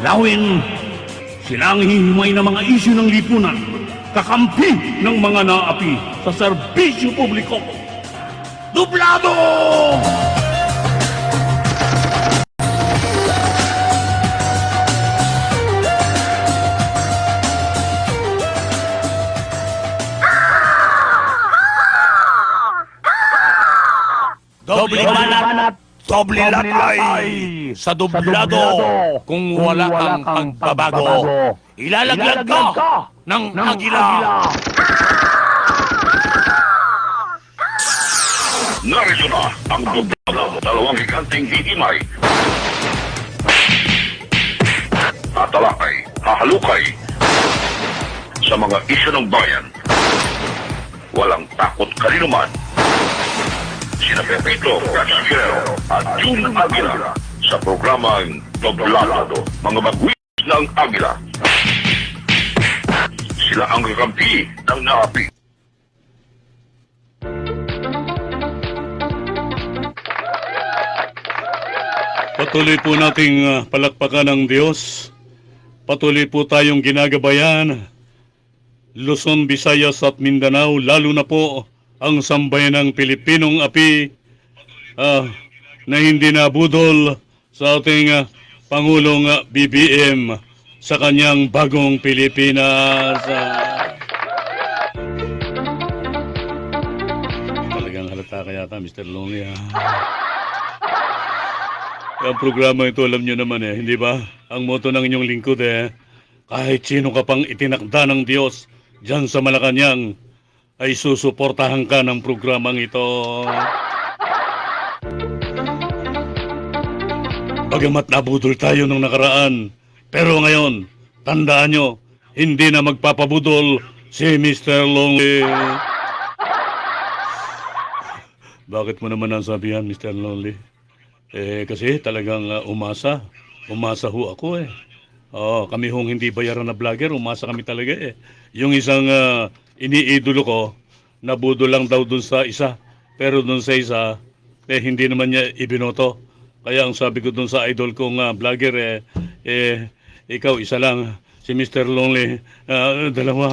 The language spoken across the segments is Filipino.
Lawin, sila ang hihimay ng mga isyu ng lipunan, kakampi ng mga naapi sa serbisyo publiko. Dublado! Doble banat, doble lakay sa dublado kung wala ang pagbabago. Ilalaglag ka ng agila. Narito na ang dublado, dalawang higanting hihimay. Tatalakay, hahalukay sa mga isyu ng bayan. Walang takot kalinuman. Sina Pepito Casillero at June Aguila sa programang Doblado, mga bagwis ng Aguila. Sila ang kakampi ng naapi. Patuloy po nating palakpakan ng Diyos. Patuloy po tayong ginagabayan. Luzon, Visayas at Mindanao, lalo na po ang sambayanang Pilipinong api na hindi nabudol sa ating Pangulong BBM sa kanyang bagong Pilipinas. Talagang halata ka yata, Mr. Lonely. Ang programa ito, alam nyo naman hindi ba? Ang motto ng inyong lingkod kahit sino ka pang itinakda ng Diyos dyan sa Malacanang, ay susuportahan ka ng programang ito. Bagamat nabudol tayo nung nakaraan, pero ngayon, tandaan nyo, hindi na magpapabudol si Mr. Lonely. Bakit mo naman nasabihan, Mr. Lonely? Kasi talagang umasa ho ako kami hong hindi bayaran na vlogger, umasa kami talaga Yung isang iniidolo ko, nabudo lang daw dun sa isa. Pero dun sa isa, hindi naman niya ibinoto. Kaya ang sabi ko dun sa idol kong vlogger, ikaw isa lang, si Mr. Lonely, dalawa.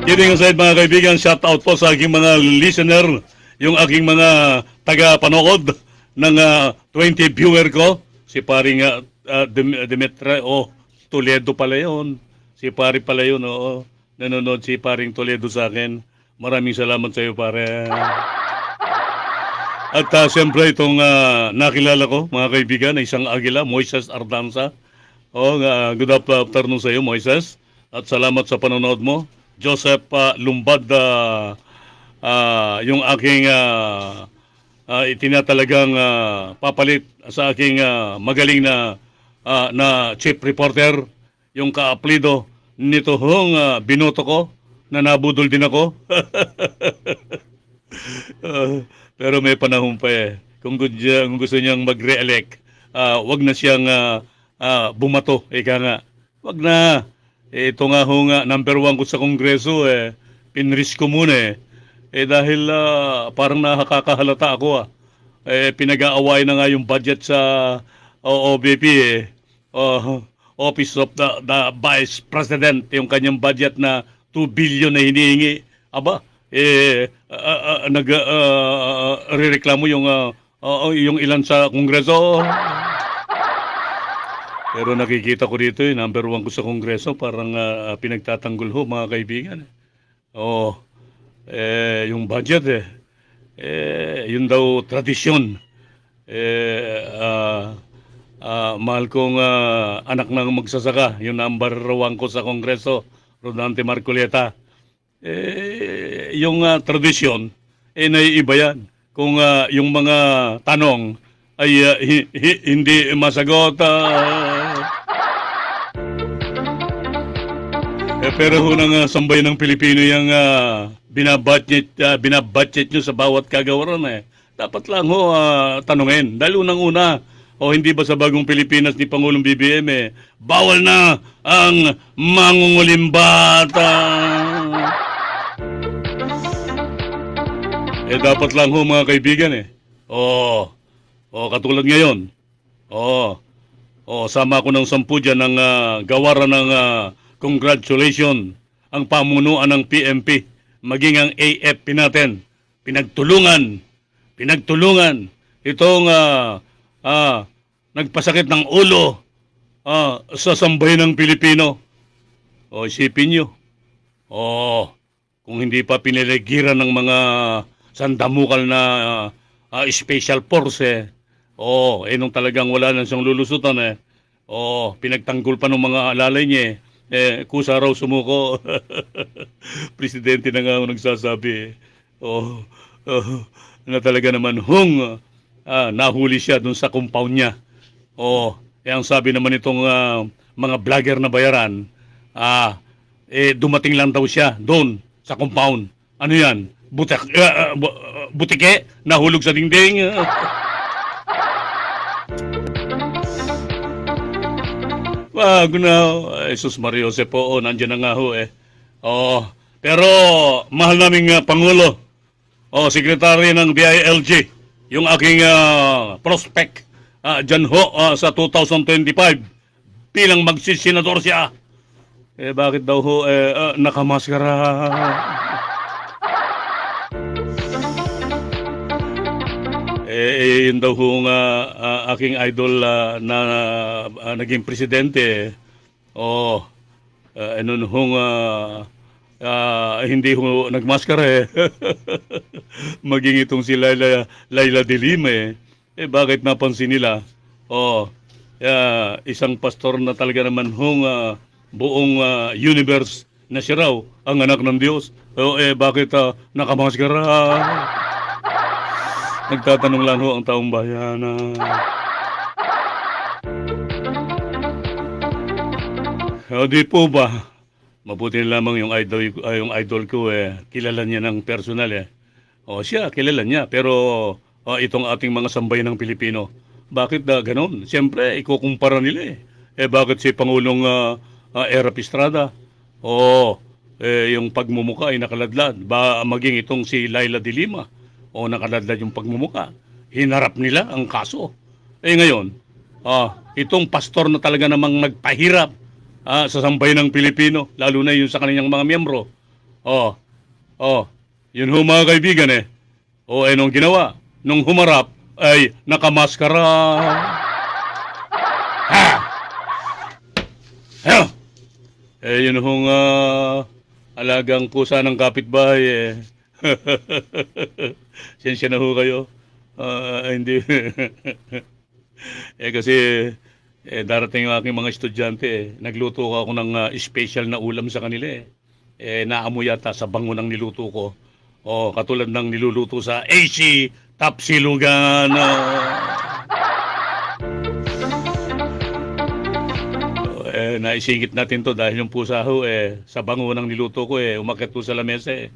Kidding aside mga kaibigan, shout out po sa aking mga listener, yung aking mga taga-panood ng 20 viewer ko, si paring Demetra, Toledo pala yun. Si pari pala yun, nanonood si paring Toledo sa akin. Maraming salamat sa iyo, pare. At siyempre itong nakilala ko, mga kaibigan, na isang Aguila, Moises Ardanza. Good afternoon sa iyo, Moises. At salamat sa panonood mo. Joseph Lumbad, yung aking itinatalagang papalit sa aking magaling na chief reporter, yung kaaplido nito hong binoto ko, na nabudol din ako. Pero may panahon pa Kung gusto niyang mag-re-elect, wag na siyang bumato. Ika nga, wag na. Ito nga hong number 1 ko sa Kongreso, pinrisk ko muna dahil parang nakakahalata ako pinag-aaway na nga yung budget sa OOBP Office of the Vice President, yung kanyang budget na 2 billion na hinihingi. Aba, nagrereklamo yung ilan sa Kongreso. Pero nakikita ko dito, number 1 ko sa Kongreso, parang pinagtatanggol ho, mga kaibigan. Yung budget, yun daw tradisyon. Mahal kong anak ng magsasaka, yung number 1 ko sa Kongreso, Rodante Marcoleta. Yung tradisyon, naiiba yan. Kung yung mga tanong ay hindi masagot. Pero hunang sambay ng Pilipino yung binabudget nyo sa bawat kagawaran Dapat lang ho tanungin. Dahil unang-una, hindi ba sa bagong Pilipinas ni Pangulong BBM bawal na ang mangungulimbata? Dapat lang ho mga kaibigan O, katulad ngayon. O, sama ko ng 10 dyan ng gawaran ng congratulation ang pamunuan ng PMP, maging ang AFP natin. Pinagtulungan itong nagpasakit ng ulo sa sambahin ng Pilipino. O, isipin nyo. O, kung hindi pa piniligiran ng mga sandamukal na special force nung talagang wala na siyang lulusutan pinagtanggol pa ng mga alalay niya kusa raw sumuko. Presidente na nga ang nagsasabi na talaga naman nahuli siya dun sa compound niya. Ang sabi naman itong mga vlogger na bayaran, dumating lang daw siya doon sa compound. Ano yan? Butike? Nahulog sa dingding? Wag na. Jesus Mario Jose po, nandiyan na nga ho pero mahal naming Pangulo, Sekretary ng DILG, yung aking prospect dyan ho sa 2025 bilang magsisenador siya. Bakit daw ho nakamaskara? Yun daw ho aking idol na naging presidente. Nun hong hindi ho nagmaskara maging itong si Laila de Lima bakit napansin nila? Isang pastor na talaga naman hong buong universe na siya raw ang anak ng Diyos. Bakit nakamaskara? Nagtatanong lang ho ang taong bayan. Di po ba? Mabuti lamang yung idol ko kilala niya ng personal siya kilala niya pero itong ating mga sambayan ng Pilipino, bakit ganon? Siyempre ikukumpara nila bakit si Pangulong Erap Estrada yung pagmumuka ay nakaladlad, ba maging itong si Laila de Lima nakaladlad yung pagmumuka, hinarap nila ang kaso. Ngayon itong pastor na talaga namang nagpahirap sa sambayan ng Pilipino, lalo na yung sa kanilang mga miyembro. Yun ho mga kaibigan nung ginawa, nung humarap, ay nakamaskara. Yun hong alagang pusa ng kapitbahay Sensya na ho kayo. Hindi. Kasi darating yung aking mga estudyante nagluto ako ng special na ulam sa kanila naamoy yata sa bango ng niluto ko. Katulad ng niluluto sa AC Tapsilugan. Naisingit natin to dahil yung pusa ho sa bango ng niluto ko umakyat po sa lamesa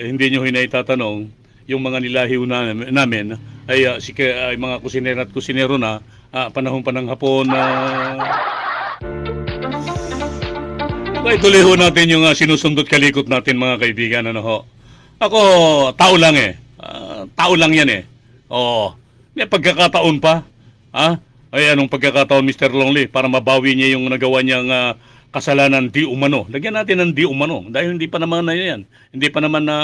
hindi nyo hinaitatanong yung mga nilahiw namin ay mga kusinera at kusinero na panahon pa ng hapon. Tuloy ho natin yung sinusundot kalikot natin mga kaibigan. Ako tao lang tao lang yan may pagkakataon pa ay anong pagkakataon Mr. Longley para mabawi niya yung nagawa niyang kasalanan di umano. Lagyan natin ng di umano dahil hindi pa naman na yan. Hindi pa naman na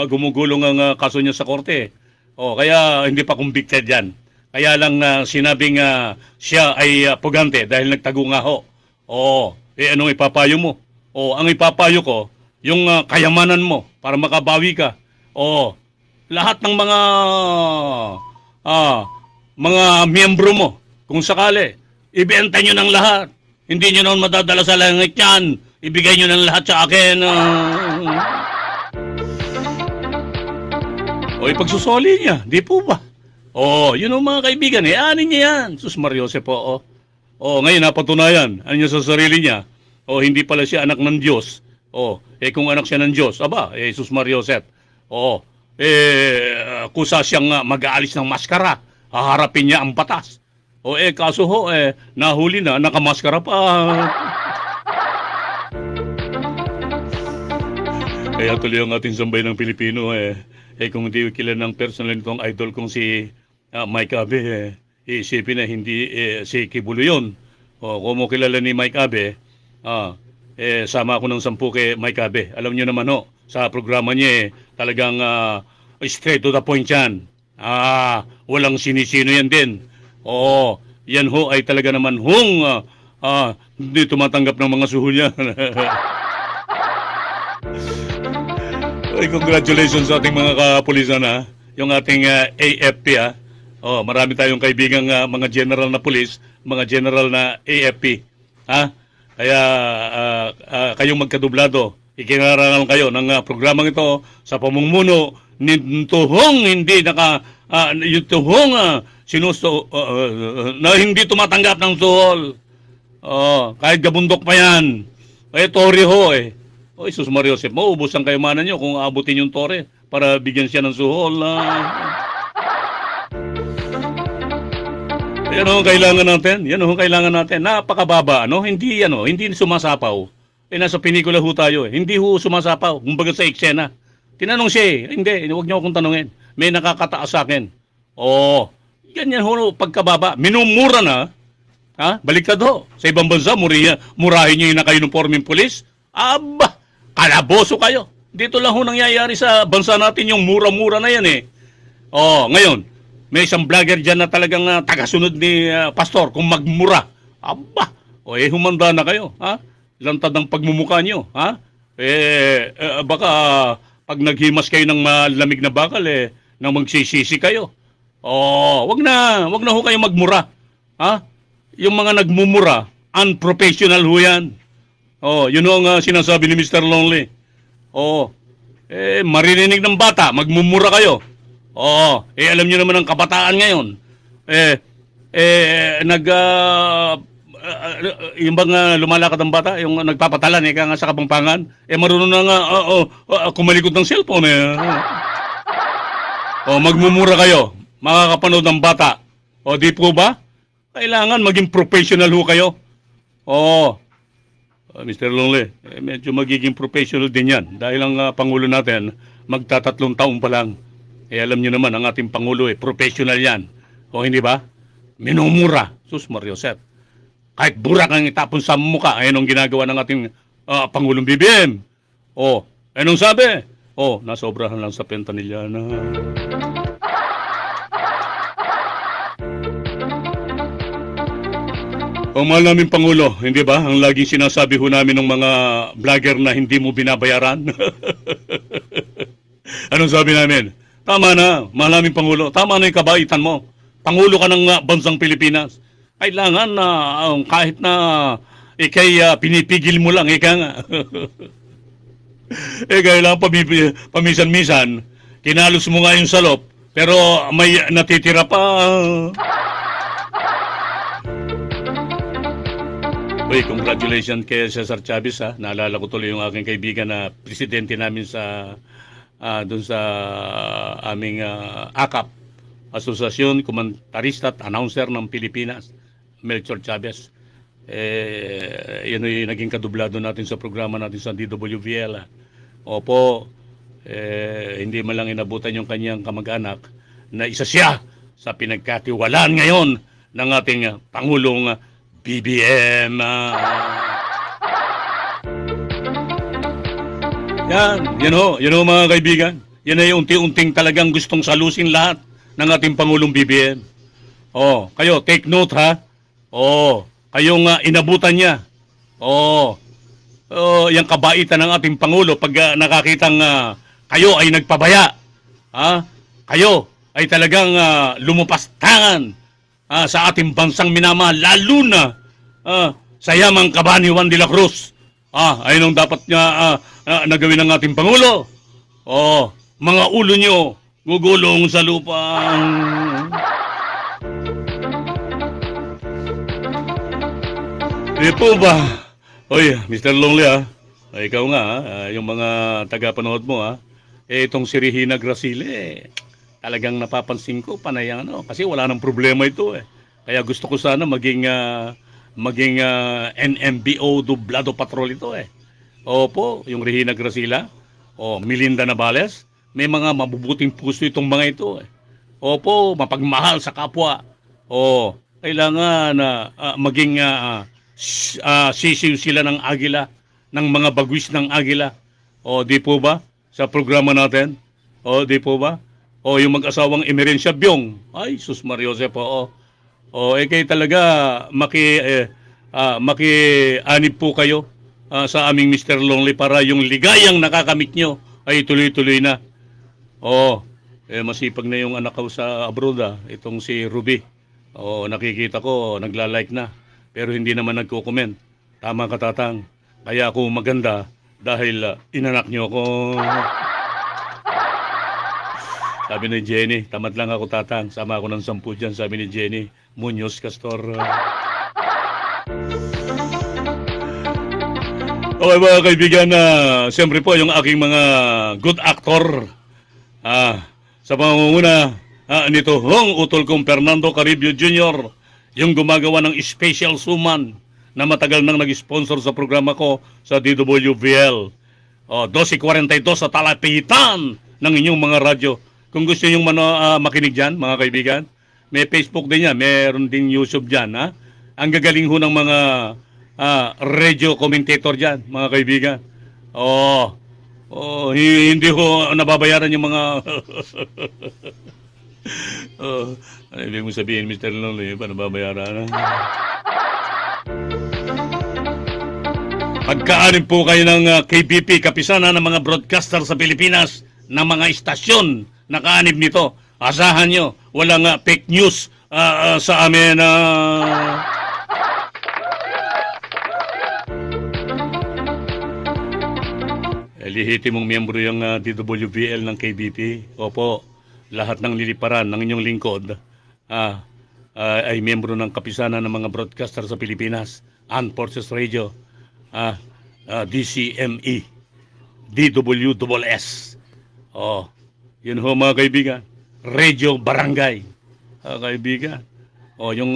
gumugulong ang kaso niya sa korte. Kaya hindi pa convicted yan. Kaya lang sinabing siya ay pugante dahil nagtago nga ho. Anong ipapayo mo? Ang ipapayo ko, yung kayamanan mo para makabawi ka. Lahat ng mga miyembro mo, kung sakali, ibenta nyo ng lahat. Hindi nyo naman madadala sa langit yan. Ibigay nyo ng lahat sa akin. Ipagsusoli niya. Di po ba? Yun ang mga kaibigan. Anin niya yan. Sus Mariose po. Ngayon napatunayan. Ano niya sa sarili niya? Hindi pala siya anak ng Diyos. Kung anak siya ng Diyos, Sus Mariose. Kusa siyang mag-aalis ng maskara. Haharapin niya ang batas. Kaso nahuli na, nakamaskara pa. Kaya tuloy ang ating sambay ng Pilipino kung hindi kilala ng personal nitong idol kong si Mike Abe, iisipin na hindi si Kibulo yun. O, kung mo kilala ni Mike Abe, sama ako ng 10 kay Mike Abe. Alam nyo naman sa programa niya talagang straight to the point yan. Walang sinisino yan din. Oo, yan ay talaga naman hindi tumatanggap ng mga suho niya. Ay, congratulations sa ating mga kapulisan yung ating AFP marami tayong kaibigang mga general na pulis, mga general na AFP. Kaya kayong magkadublado, ikinarangal kayo ng programang ito sa pamumuno ni Tuhong hindi yung Tuhong na hindi tumatanggap ng suhol. Kahit gabundok pa yan. Tore Sus Mario Joseph, maubos ang kayamanan nyo kung abutin yung tore para bigyan siya ng suhol. Yan ang kailangan natin. Yan ang kailangan natin. Napakababa, Hindi sumasapaw. Nasa pelikula tayo. Hindi sumasapaw. Kumbaga sa eksena. Tinanong siya Hindi, huwag niyo akong tanungin. May nakakataas sa akin. Yan pagkababa. Minumura na. Baliktad Sa ibang bansa, murahin niyo yung naka-uniforming pulis. Aba! Kalaboso kayo. Dito lang nangyayari sa bansa natin yung mura-mura na yan ngayon, may isang vlogger dyan na talagang tagasunod ni Pastor kung magmura. Aba! Humanda na kayo. Lantad ang pagmumukha nyo. Baka pag naghimas kayo ng malamig na bakal, nang magsisisi kayo. Wag na kayo magmura. Yung mga nagmumura, unprofessional yan. Yun ang sinasabi ni Mr. Lonely. Maririnig ng bata, magmumura kayo. Alam nyo naman ang kabataan ngayon. Yung bang lumalakad ng bata, yung nagpapatalan, nga sa Kapampangan, marunong na nga kumalikot ng cellphone. Magmumura kayo, makakapanood ng bata. Di po ba? Kailangan maging professional kayo. Mr. Lonely, medyo magiging professional din yan. Dahil ang Pangulo natin, magtatatlong taon pa lang. Alam niyo naman, ang ating Pangulo, professional yan. Hindi ba? Minumura. Sus Mario Joseph. Kahit burak ang itapon sa mukha, ayun ang ginagawa ng ating Pangulong BBM. Anong sabi? Nasobrahan lang sa fentanyl na. Ang mahal naming Pangulo, hindi ba? Ang laging sinasabi namin ng mga vlogger na hindi mo binabayaran. Anong sabi namin? Tama na, mahal naming Pangulo. Tama na yung kabaitan mo. Pangulo ka ng bansang Pilipinas. Kailangan na kahit na ikay pinipigil mo lang, nga. Kailangan pamisan-misan, kinalos mo nga yung salop, pero may natitira pa. Congratulations kay Cesar Chavez Naalala ko tuloy yung aking kaibigan na presidente namin doon sa aming AKAP, Asosasyon Komentarista at Announcer ng Pilipinas, Melchor Chavez. Yan yung naging kadublado natin sa programa natin sa DWVL. Hindi man lang inabutan yung kanyang kamag-anak na isa siya sa pinagkatiwalaan ngayon ng ating Pangulong BBM. Yan mga kaibigan. Yan ay unti-unting talagang gustong salusin lahat ng ating Pangulong BBM. Kayo, take note kayong inabutan niya. Yung kabaitan ng ating Pangulo pag nakakitang kayo ay nagpabaya. Kayo ay talagang lumupastangan sa ating bansang minamahal, lalo na sa yamang Kabani Juan de la Cruz. Ayun ang dapat niya nagawin ng ating Pangulo. Mga ulo nyo, gugulong sa lupa. Di po ba? Mr. Lonely ikaw nga yung mga taga-panood mo itong si Regina Gracile talagang napapansin ko panay kasi wala nang problema ito Kaya gusto ko sana maging NMBO Dublado Patrol ito Opo, yung Regina Gracila Melinda Navales, may mga mabubuting puso itong mga ito. Opo, mapagmahal sa kapwa. Kailangan na maging sisiw sila ng agila, ng mga bagwis ng agila. Di po ba? Sa programa natin. Di po ba? Yung mag-asawang Emerencia Byong. Ay, sus Mariosep, kayo talaga maki-anib po kayo sa aming Mr. Lonely para yung ligayang nakakamit nyo ay tuloy-tuloy na. Masipag na yung anak ko sa abroad, itong si Ruby. Nakikita ko, nagla-like na. Pero hindi naman nagko-comment. Tama ka, Tatang. Kaya ako maganda dahil inanak nyo ako. Sabi ni Jenny, tamad lang ako, Tatang. Sama ako ng 10 dyan, sabi ni Jenny. Muñoz Castor. Okay mga kaibigan, siyempre po yung aking mga good actor. Sa pangunguna nito Hong utol kong Fernando Caribio Jr., yung gumagawa ng special suman na matagal nang nag-sponsor sa programa ko sa DWVL. 12:42 sa talapitan ng inyong mga radyo. Kung gusto nyo makinig dyan, mga kaibigan, may Facebook din yan, meron din YouTube dyan. Ang gagaling ho ng mga radio commentator dyan, mga kaibigan. Hindi ho nababayaran yung mga... ano ibig mo sabihin, Mr. Lonely, pa nababayaran? Pagkaanin po kayo ng KBP, kapisanan ng mga broadcaster sa Pilipinas, ng mga istasyon na kaanib nito. Asahan nyo, walang fake news sa amin. Lihitimong miyembro yung DWBL ng KBP. Opo, lahat ng liliparan ng inyong lingkod ay miyembro ng kapisanan ng mga broadcaster sa Pilipinas. Armed Forces Radio, DCME, DWSS. Yun ho mga kaibigan. Radio Barangay, kaibigan. Yun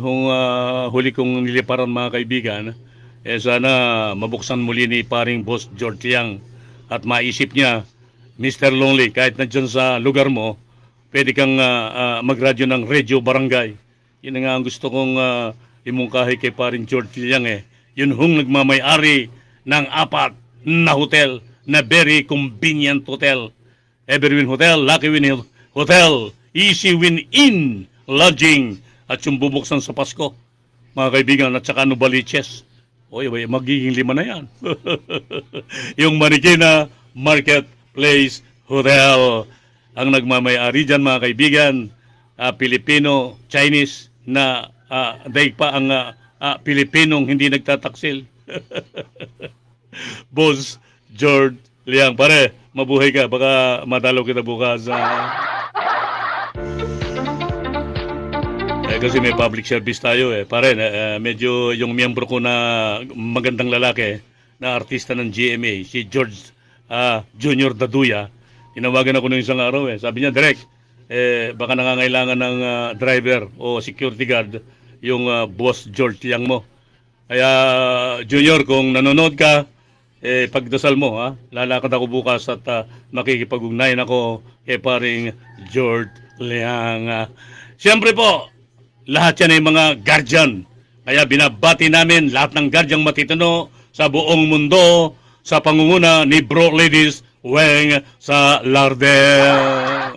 hong huli kong niliparan mga kaibigan. Sana mabuksan muli ni paring Boss George Liang at maisip niya, Mr. Lonely, kahit na dyan sa lugar mo, pwede kang magradyo ng Radio Barangay. Yun nga ang gusto kong imungkahi kay paring George Liang. Yun hong nagmamay-ari ng 4 na hotel, na very convenient hotel. Everwin Hotel, Lucky Win Hotel, Easy Win Inn, Lodging, at yung bubuksan sa Pasko, mga kaibigan, at saka Novaliches. Magiging 5 na yan. Yung Marikina Marketplace Hotel, ang nagmamay-ari dyan, mga kaibigan, Pilipino, Chinese, na daig pa ang Pilipinong hindi nagtataksil. Boss George Liang, pare, mabuhay ka, baka madalaw kita bukas. Kasi may public service tayo pare, medyo yung miyembro ko na magandang lalaki na artista ng GMA, si George Junior Daduya, tinawagan ako nung isang araw sabi niya, Direk, baka nangangailangan ng driver o security guard yung Boss George Liang mo. Kaya Junior, kung nanonood ka, pagdasal mo, lalakad ako bukas at makikipag-ugnayan ako kay paring George Liang. Siyempre po, lahat yan ay mga guardian. Kaya binabati namin lahat ng guardian matitino sa buong mundo sa pangunguna ni Bro Ladies Weng sa Lardel.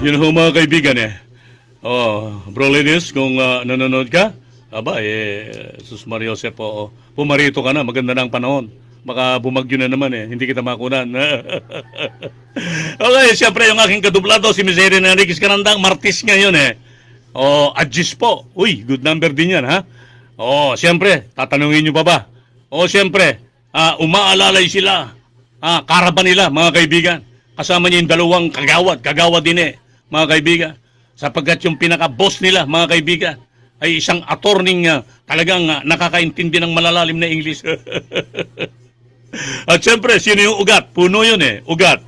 Yun ho mga kaibigan Bro Ladies, kung nanonood ka, sus Mariosep po, pumarito ka na, maganda na ang panahon. Baka bumagyo na naman hindi kita makunan. Okay, siyempre yung aking kadublado, si Misery Enriquez Canandang, Martis ngayon Adjis po. Uy, good number din yan, ha? Siyempre, tatanungin nyo pa ba? Siyempre, umaalalay sila. Karaban nila, mga kaibigan. Kasama niya yung 2 kagawad din mga kaibigan. Sapagkat yung pinaka-boss nila, mga kaibigan, ay isang attorney talagang nakakaintindi ng malalalim na English. At siyempre, sino yung ugat? Puno yun ugat.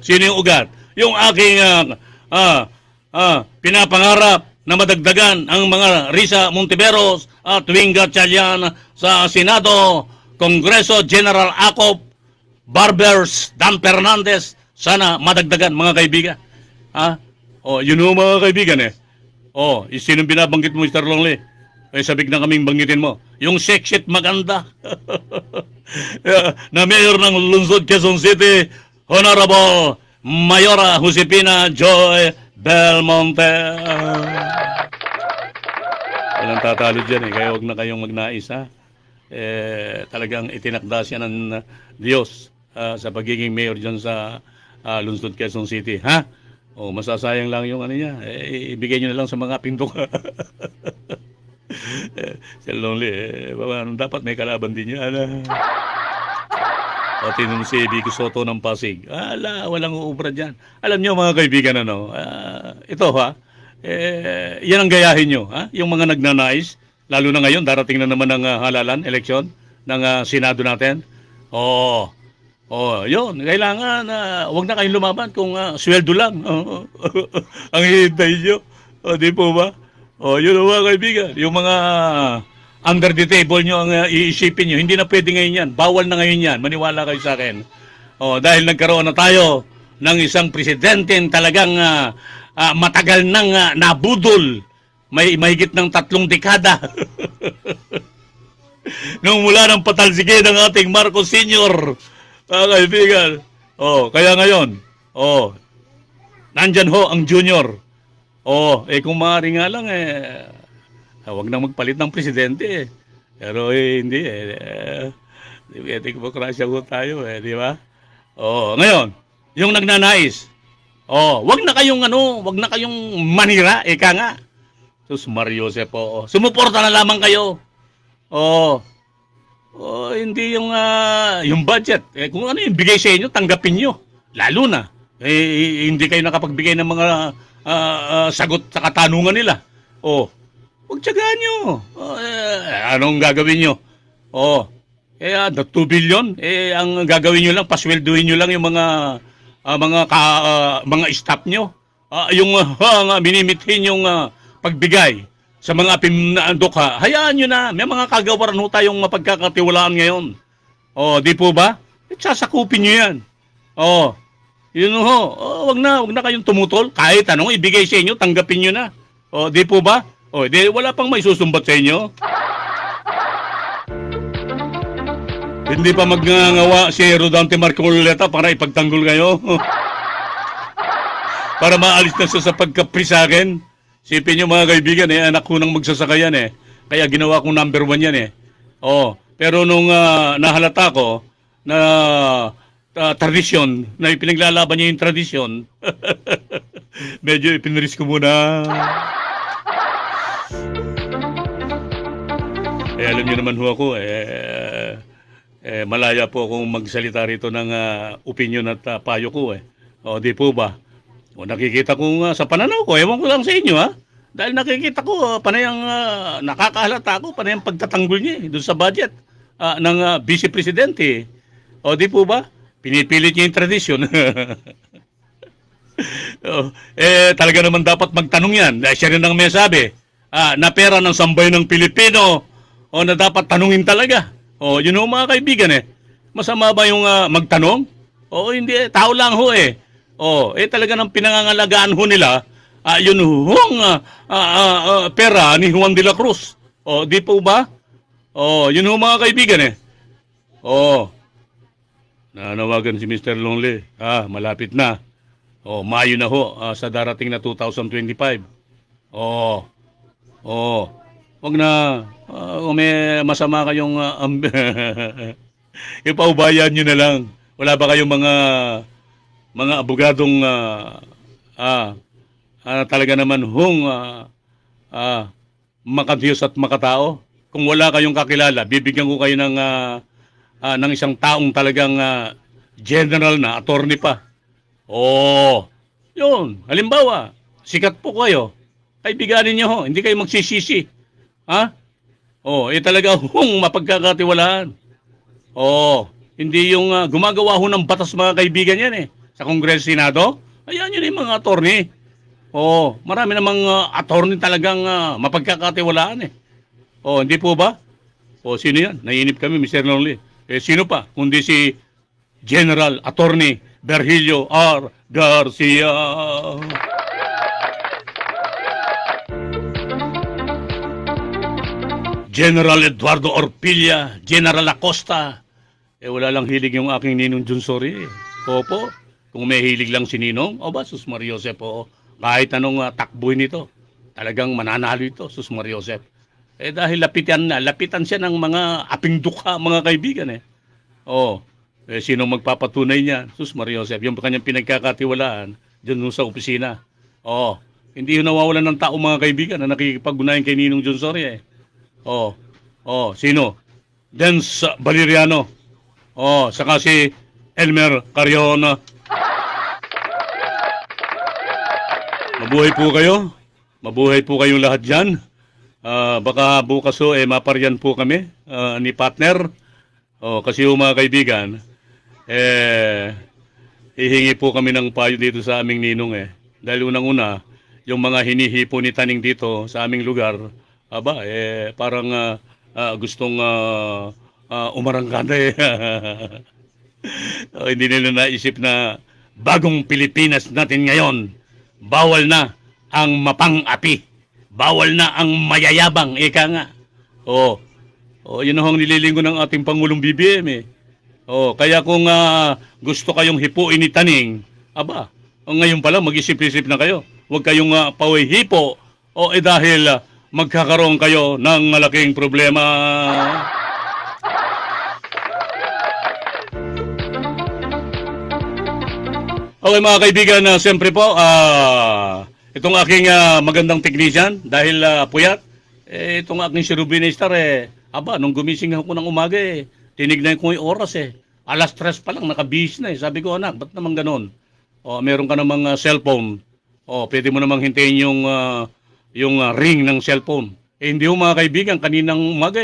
Sino yung ugat? Yung aking pinapangarap na madagdagan ang mga Risa Montiveros at Wing Gatchalian sa Senado, Kongreso, General Acop, Barbers, Dan Fernandez, sana madagdagan mga kaibigan. Ha? O, yun ho mga kaibigan eh. O, sinong binabanggit mo, Mr. Longley? Ay sabik na kaming banggitin mo. Yung sexy at maganda. Na mayor ng lungsod Quezon City, Honorable Mayora Josepina Joy Belmonte. Walang tatalo dyan eh, kaya huwag na kayong magnais ha. Talagang itinakda siya ng Diyos sa pagiging mayor dyan sa lungsod Quezon City. Ha? O, masasayang lang yung ano niya. Ibigay nyo na lang sa mga pindok. Sir Lonely, dapat may kalaban din yan. O, tinanong si Vico Soto ng Pasig. Walang uubra dyan. Alam nyo mga kaibigan, ito ha, yan ang gayahin nyo. Ha? Yung mga nagnanais, lalo na ngayon, darating na naman ang halalan, eleksyon ng Senado natin. Yun, kailangan, wag na kayong lumaban kung sweldo lang. Ang hihintay nyo. Di po ba? Yun mga kaibigan, yung mga under the table nyo ang iisipin nyo. Hindi na pwede ngayon yan. Bawal na ngayon yan. Maniwala kayo sa akin. Dahil nagkaroon na tayo ng isang presidente talagang matagal nang nabudol. May mahigit ng 3 dekada. Nung mula ng patalsige ng ating Marcos Sr. Mga kaibigan. Kaya ngayon, nandyan ho ang junior. Kung maaari nga lang, huwag nang magpalit ng presidente. Pero hindi demokrasya ko tayo, di ba? Ngayon, yung nagnanais, wag na kayong manira, ika nga. Sus Mario Jose po, sumuporta na lamang kayo. Hindi yung budget. Kung ano yung bigay sa inyo, tanggapin nyo. Lalo na, hindi kayo nakapagbigay ng mga sagot sa katanungan nila. Huwag tiyagaan nyo. Anong gagawin nyo? The 2 billion, ang gagawin nyo lang, pasweldohin nyo lang yung mga staff nyo. Yung minimithin yung pagbigay sa mga pinandok hayaan nyo na. May mga kagawaran ho tayong mapagkakatiwalaan ngayon. Di po ba? Sasakupin nyo yan. Yun ho. Wag na kayong tumutol. Kahit anong ibigay sa inyo, tanggapin nyo na. Di po ba? Di wala pang may susumbat sa inyo. Hindi pa magngangawa si Rodante Marcoleta para ipagtanggol kayo. Para maalis na siya sa pagkapri sa akin. Sipin nyo mga kaibigan, anak ko nang magsasaka yan Kaya ginawa kong number 1 yan Pero nung nahalata ko na tradisyon, na ipinaglalaban niya yung tradisyon, medyo ipinrisk ko muna. Alam niyo naman ho ako, malaya po akong magsalita rito ng opinion at payo ko di po ba? Nakikita ko sa pananaw ko, ewan ko lang sa inyo dahil nakikita ko panayang nakakahalata ako, panayang pagtatanggol niya doon sa budget ng Vice Presidente. Di po ba? Pinipilit niya yung tradisyon. Talaga naman dapat magtanong yan. Dahil siya rin ang may sabi na pera ng sambayan ng Pilipino na dapat tanungin talaga. Yun ho mga kaibigan Masama ba yung magtanong? Hindi. Tao lang ho talaga ng pinangangalagaan ho nila yun hong pera ni Juan de la Cruz. Di po ba? Yun ho mga kaibigan nanawagan si Mr. Longley. Malapit na. Mayo na ho sa darating na 2025. Wag na may masama kayong ipaubayan nyo na lang. Wala ba kayong mga abogadong talaga naman makadiyos at makatao? Kung wala kayong kakilala, bibigyan ko kayo ng isang taong talagang general na, attorney pa. Yun. Halimbawa, sikat po kayo. Kaibiganin niyo ho. Hindi kayo magsisisi. Talaga mapagkakatiwalaan. Hindi yung gumagawa ho ng batas mga kaibigan yan sa Kongreso, Senado. Ayan yun yung mga attorney. Oo, marami namang attorney talagang mapagkakatiwalaan eh. Oh, hindi po ba? O sino yan? Naiinip kami, Mr. Lonely. Eh, sino pa? Kundi si General Attorney Virgilio R. Garcia. General Eduardo Orpilla, General Acosta. Eh, wala lang hilig yung aking Ninong Junsori. Opo, kung may hilig lang si Ninong, o ba, Sus Mariosep, po. Kahit anong takbuhin nito, talagang mananalo ito, Sus Mariosep. Eh, dahil lapitan siya ng mga aping dukha, mga kaibigan eh. Oh, eh, sino magpapatunay niya? Sus Mariosep, yung kanyang pinagkakatiwalaan, dyan sa opisina. Oh, hindi yun nawawalan ng tao, mga kaibigan, na nakikipag-unayan kay Ninong Junsori eh. Oh, sino? Dance Valeriano. Oh, saka si Elmer Cariona. Mabuhay po kayo. Mabuhay po kayong lahat dyan. Baka bukas maparyan po kami ni partner. Kasi mga kaibigan, hihingi po kami ng payo dito sa aming ninong eh. Dahil unang-una, yung mga hinihipo ni Taning dito sa aming lugar, parang gustong umarangkada eh. Hindi nila naisip na bagong Pilipinas natin ngayon, bawal na ang mapang-api. Bawal na ang mayayabang, ika nga. Yun ang nililingon ng ating Pangulong BBM eh. Kaya kung gusto kayong hipuin ni Taning, ngayon pala mag-isip-isip na kayo. Huwag kayong pawihipo dahil magkakaroon kayo ng malaking problema. Okay mga kaibigan, siyempre po, itong aking magandang technician, dahil puyat, itong aking si Ruben Star, nung gumising ako ng umaga, tinignan ko yung oras Alas 3 pa lang, nakabihis na Sabi ko, anak, ba't naman ganon? Meron ka namang cellphone. Pwede mo namang hintayin yung ring ng cellphone. Hindi ho mga kaibigan, kaninang umaga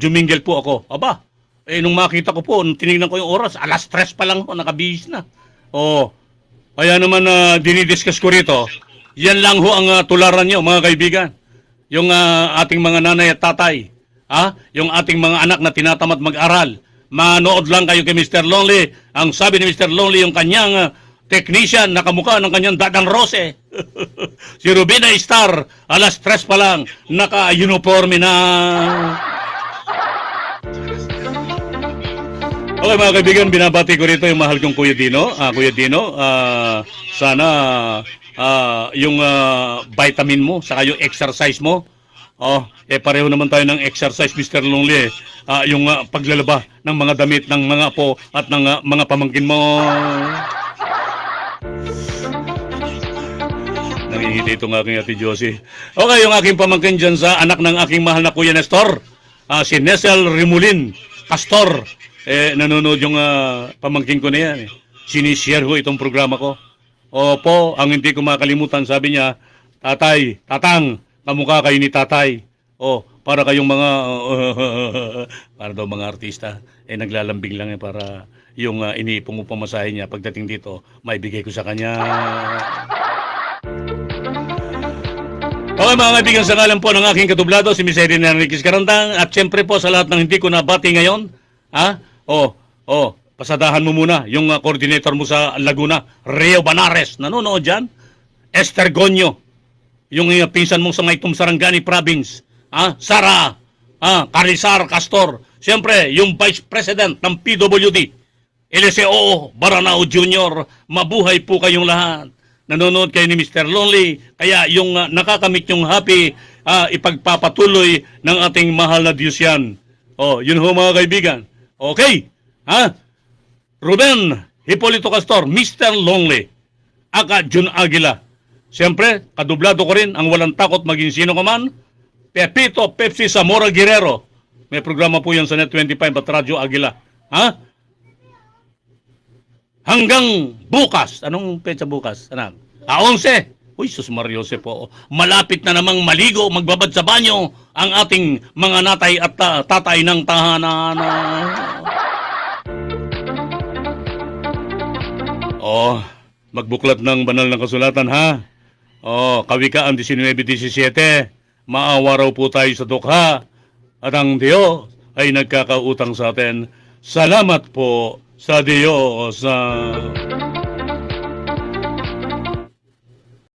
jumingel po ako. Nung makita ko po, nung tinignan ko yung oras, alas 3 pa lang ho, nakabihis na. Kaya naman dinidiscuss ko rito, yan lang ho ang tularan nyo mga kaibigan. Yung ating mga nanay at tatay, yung ating mga anak na tinatamad mag-aral, manood lang kayo kay Mr. Lonely. Ang sabi ni Mr. Lonely, yung kanyang technician na kamukha ng kanyang Dadang Rose. Si Rubina Star, alas 3 pa lang, naka-uniforme na. Okay mga kaibigan, binabati ko rito yung mahal kong Kuya Dino. Kuya Dino, sana yung vitamin mo, saka yung exercise mo, pareho naman tayo ng exercise, Mr. Lonely. Yung paglalaba ng mga damit ng mga apo at ng mga pamangkin mo. Nangingiti itong aking ate Josie. Okay, yung aking pamangkin dyan sa anak ng aking mahal na Kuya Nestor, si Nesel Rimulin Pastor. Nanonood yung pamangkin ko na yan. Sinishare ko itong programa ko. Opo, ang hindi ko makalimutan, sabi niya, Tatang, kamukha kayo ni Tatay. Para kayong mga, para daw mga artista. Naglalambing lang para yung iniipong mo pamasahe niya pagdating dito, maibigay ko sa kanya. Okay mga kaibigan, sa ngalan po ng aking katublado, si Miss Erin Enriquez Carandang, at syempre po sa lahat ng hindi ko nabati ngayon, pasadahan mo muna yung coordinator mo sa Laguna, Rio Banares, nanonood dyan. Esther Gonyo, yung pinsan mong sa Maytum Sarangani Province, Sara, Carizar Castor, siyempre yung Vice President ng PWD, LSO Baranao Jr., mabuhay po kayong lahat. Nanonood kayo ni Mr. Lonely, kaya yung nakakamit yung happy, ipagpapatuloy ng ating mahal na Diyos yan. Yun ho mga kaibigan. Okay, Ruben Hipolito Castor, Mr. Lonely, aka Jun Aguila. Siyempre, kadublado ko rin ang walang takot maging sino ka man, Pepito Pepsi Zamora Guerrero. May programa po yan sa Net25 at Radyo Aguila. Hanggang bukas. Anong petsa bukas, anak? 11. Uy, sus Mariose po. Malapit na namang maligo, magbabad sa banyo ang ating mga natay at tatay ng tahanan. magbuklat ng banal na kasulatan, ha? Kawikaan 19:17. Maawa raw po tayo sa dukha at ang Diyos ay nagkakautang sa atin. Salamat po sa Diyos.